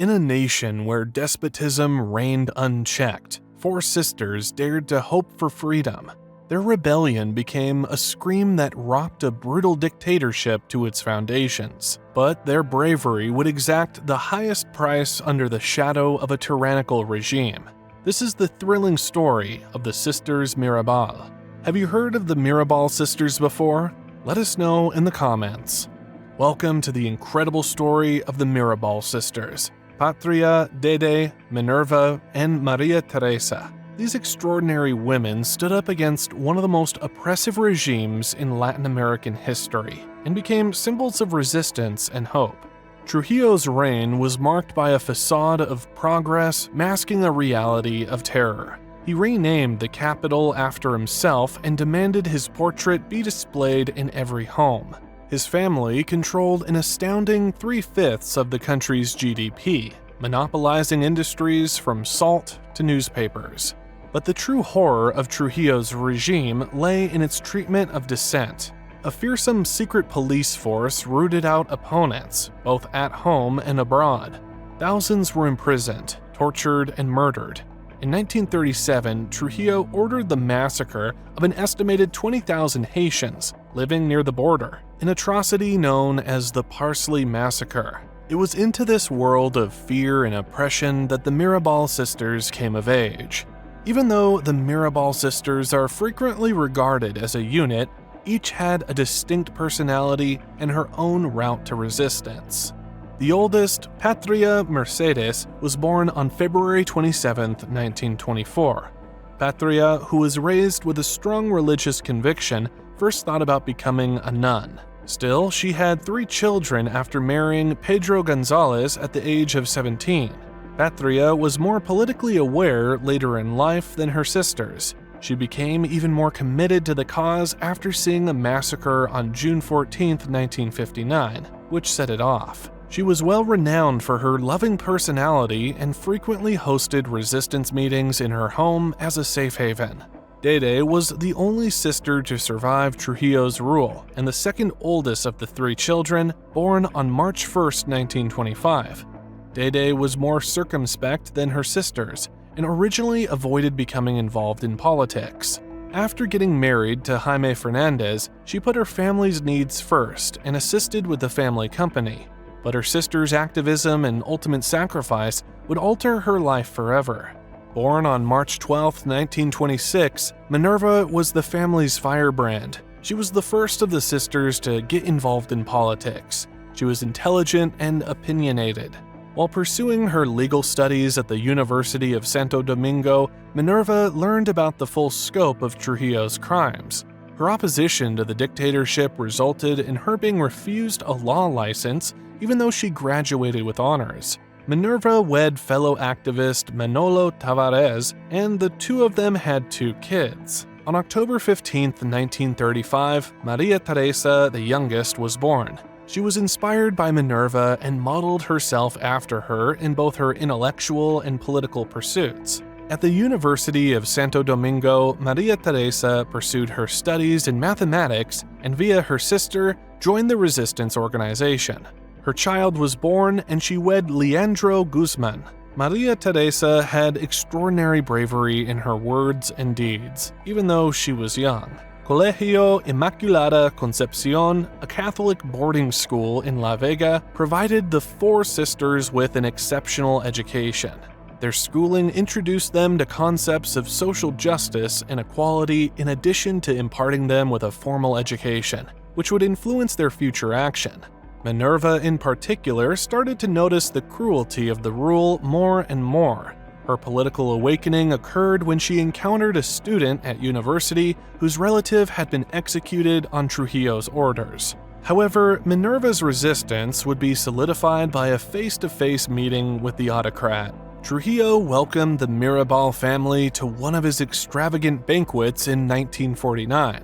In a nation where despotism reigned unchecked, four sisters dared to hope for freedom. Their rebellion became a scream that rocked a brutal dictatorship to its foundations. But their bravery would exact the highest price under the shadow of a tyrannical regime. This is the thrilling story of the Sisters Mirabel. Have you heard of the Mirabel sisters before? Let us know in the comments. Welcome to the incredible story of the Mirabel sisters. Patria, Dede, Minerva, and Maria Teresa. These extraordinary women stood up against one of the most oppressive regimes in Latin American history and became symbols of resistance and hope. Trujillo's reign was marked by a facade of progress masking a reality of terror. He renamed the capital after himself and demanded his portrait be displayed in every home. His family controlled an astounding 3/5 of the country's GDP, monopolizing industries from salt to newspapers. But the true horror of Trujillo's regime lay in its treatment of dissent. A fearsome secret police force rooted out opponents, both at home and abroad. Thousands were imprisoned, tortured, and murdered. In 1937, Trujillo ordered the massacre of an estimated 20,000 Haitians living near the border, an atrocity known as the Parsley Massacre. It was into this world of fear and oppression that the Mirabel sisters came of age. Even though the Mirabel sisters are frequently regarded as a unit, each had a distinct personality and her own route to resistance. The oldest, Patria Mercedes, was born on February 27, 1924. Patria, who was raised with a strong religious conviction, first thought about becoming a nun. Still, she had 3 children after marrying Pedro Gonzalez at the age of 17. Patria was more politically aware later in life than her sisters. She became even more committed to the cause after seeing a massacre on June 14, 1959, which set it off. She was well renowned for her loving personality and frequently hosted resistance meetings in her home as a safe haven. Dede was the only sister to survive Trujillo's rule and the second oldest of the 3 children, born on March 1, 1925. Dede was more circumspect than her sisters and originally avoided becoming involved in politics. After getting married to Jaime Fernandez, she put her family's needs first and assisted with the family company. But her sister's activism and ultimate sacrifice would alter her life forever. Born on March 12, 1926, Minerva was the family's firebrand. She was the first of the sisters to get involved in politics. She was intelligent and opinionated. While pursuing her legal studies at the University of Santo Domingo, Minerva learned about the full scope of Trujillo's crimes. Her opposition to the dictatorship resulted in her being refused a law license even though she graduated with honors. Minerva wed fellow activist Manolo Tavares, and the two of them had 2 kids. On October 15, 1935, Maria Teresa, the youngest, was born. She was inspired by Minerva and modeled herself after her in both her intellectual and political pursuits. At the University of Santo Domingo, Maria Teresa pursued her studies in mathematics and via her sister joined the resistance organization. Her child was born and she wed Leandro Guzman. Maria Teresa had extraordinary bravery in her words and deeds, even though she was young. Colegio Inmaculada Concepcion, a Catholic boarding school in La Vega, provided the 4 sisters with an exceptional education. Their schooling introduced them to concepts of social justice and equality in addition to imparting them with a formal education, which would influence their future action. Minerva, in particular, started to notice the cruelty of the rule more and more. Her political awakening occurred when she encountered a student at university whose relative had been executed on Trujillo's orders. However, Minerva's resistance would be solidified by a face-to-face meeting with the autocrat. Trujillo welcomed the Mirabel family to one of his extravagant banquets in 1949.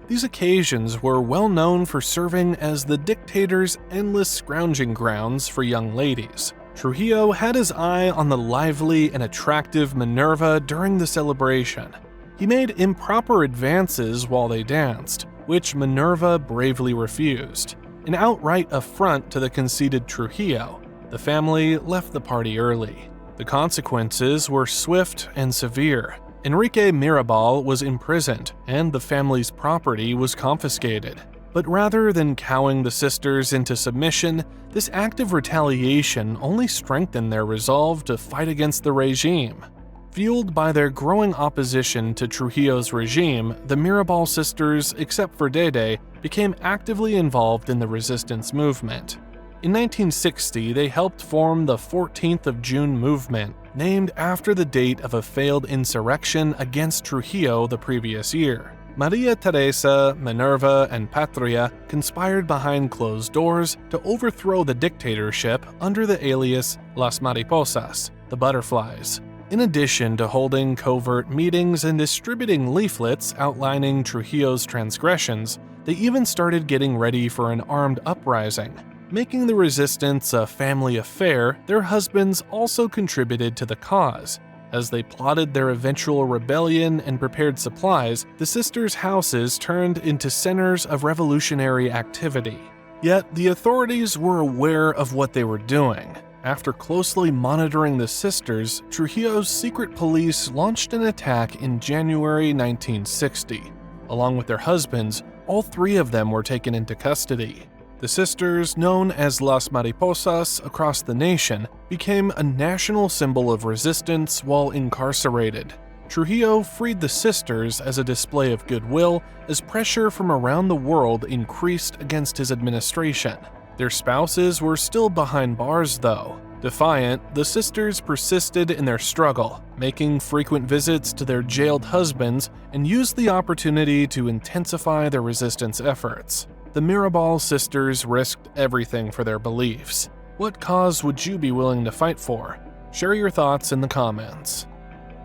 These occasions were well known for serving as the dictator's endless scrounging grounds for young ladies. Trujillo had his eye on the lively and attractive Minerva during the celebration. He made improper advances while they danced, which Minerva bravely refused, an outright affront to the conceited Trujillo. the family left the party early. The consequences were swift and severe. Enrique Mirabel was imprisoned, and the family's property was confiscated. But rather than cowing the sisters into submission, this act of retaliation only strengthened their resolve to fight against the regime. Fueled by their growing opposition to Trujillo's regime, the Mirabal sisters, except for Dede, became actively involved in the resistance movement. In 1960, they helped form the 14th of June movement, named after the date of a failed insurrection against Trujillo the previous year. Maria Teresa, Minerva, and Patria conspired behind closed doors to overthrow the dictatorship under the alias Las Mariposas, the butterflies. In addition to holding covert meetings and distributing leaflets outlining Trujillo's transgressions, they even started getting ready for an armed uprising. Making the resistance a family affair, their husbands also contributed to the cause. As they plotted their eventual rebellion and prepared supplies, the sisters' houses turned into centers of revolutionary activity. Yet the authorities were aware of what they were doing. After closely monitoring the sisters, Trujillo's secret police launched an attack in January 1960. Along with their husbands, all three of them were taken into custody. The sisters, known as Las Mariposas across the nation, became a national symbol of resistance while incarcerated. Trujillo freed the sisters as a display of goodwill as pressure from around the world increased against his administration. Their spouses were still behind bars, though. Defiant, the sisters persisted in their struggle, making frequent visits to their jailed husbands and used the opportunity to intensify their resistance efforts. The Mirabal sisters risked everything for their beliefs. What cause would you be willing to fight for? Share your thoughts in the comments.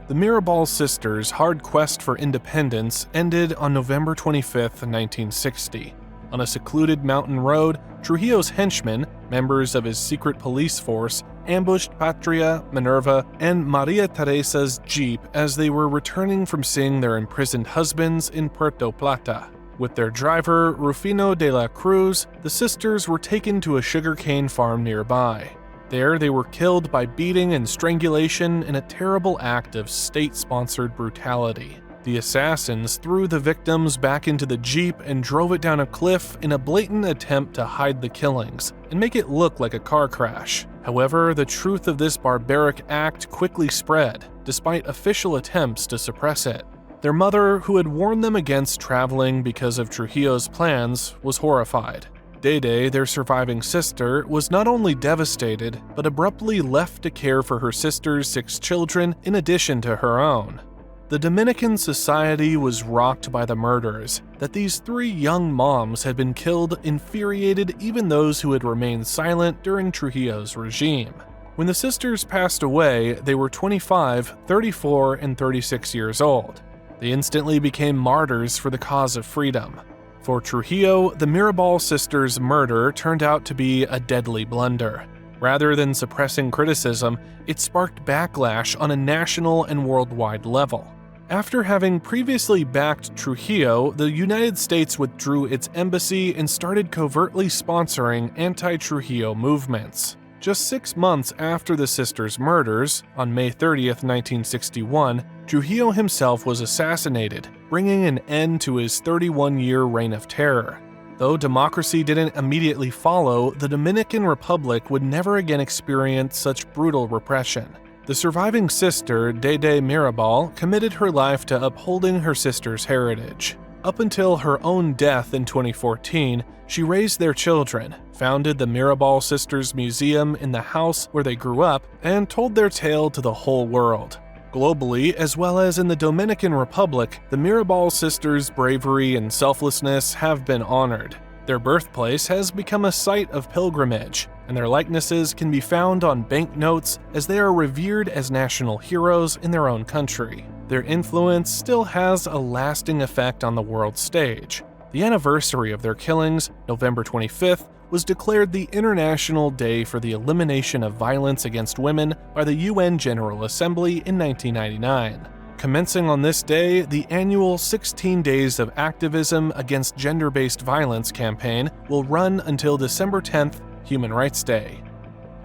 The Mirabal sisters' hard quest for independence ended on November 25, 1960. On a secluded mountain road, Trujillo's henchmen, members of his secret police force, ambushed Patria, Minerva, and Maria Teresa's jeep as they were returning from seeing their imprisoned husbands in Puerto Plata. With their driver, Rufino de la Cruz, the sisters were taken to a sugarcane farm nearby. There, they were killed by beating and strangulation in a terrible act of state-sponsored brutality. The assassins threw the victims back into the jeep and drove it down a cliff in a blatant attempt to hide the killings and make it look like a car crash. However, the truth of this barbaric act quickly spread, despite official attempts to suppress it. Their mother, who had warned them against traveling because of Trujillo's plans, was horrified. Dede, their surviving sister, was not only devastated, but abruptly left to care for her sister's 6 children in addition to her own. The Dominican society was rocked by the murders. That these 3 young moms had been killed infuriated even those who had remained silent during Trujillo's regime. When the sisters passed away, they were 25, 34, and 36 years old. They instantly became martyrs for the cause of freedom. For Trujillo, the Mirabal sisters' murder turned out to be a deadly blunder. Rather than suppressing criticism, it sparked backlash on a national and worldwide level. After having previously backed Trujillo, the United States withdrew its embassy and started covertly sponsoring anti-Trujillo movements. Just 6 months after the sisters' murders, on May 30th, 1961, Trujillo himself was assassinated, bringing an end to his 31-year reign of terror. Though democracy didn't immediately follow, the Dominican Republic would never again experience such brutal repression. The surviving sister, Dede Mirabal, committed her life to upholding her sister's heritage. Up until her own death in 2014, she raised their children, founded the Mirabal Sisters Museum in the house where they grew up, and told their tale to the whole world. Globally, as well as in the Dominican Republic, the Mirabal sisters' bravery and selflessness have been honored. Their birthplace has become a site of pilgrimage, and their likenesses can be found on banknotes as they are revered as national heroes in their own country. Their influence still has a lasting effect on the world stage. The anniversary of their killings, November 25th, was declared the International Day for the Elimination of Violence Against Women by the UN General Assembly in 1999. Commencing on this day, the annual 16 Days of Activism Against Gender-Based Violence campaign will run until December 10th, Human Rights Day.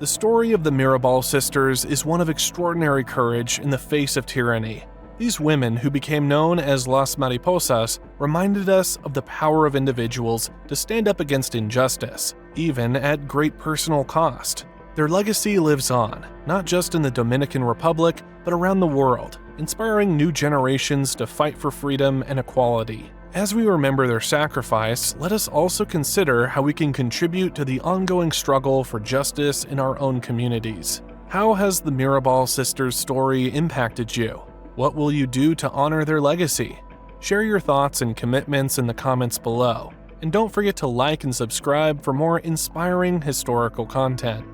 The story of the Mirabel sisters is one of extraordinary courage in the face of tyranny. These women, who became known as Las Mariposas, reminded us of the power of individuals to stand up against injustice, even at great personal cost. Their legacy lives on, not just in the Dominican Republic, but around the world, inspiring new generations to fight for freedom and equality. As we remember their sacrifice, let us also consider how we can contribute to the ongoing struggle for justice in our own communities. How has the Mirabel sisters' story impacted you? What will you do to honor their legacy? Share your thoughts and commitments in the comments below, and don't forget to like and subscribe for more inspiring historical content.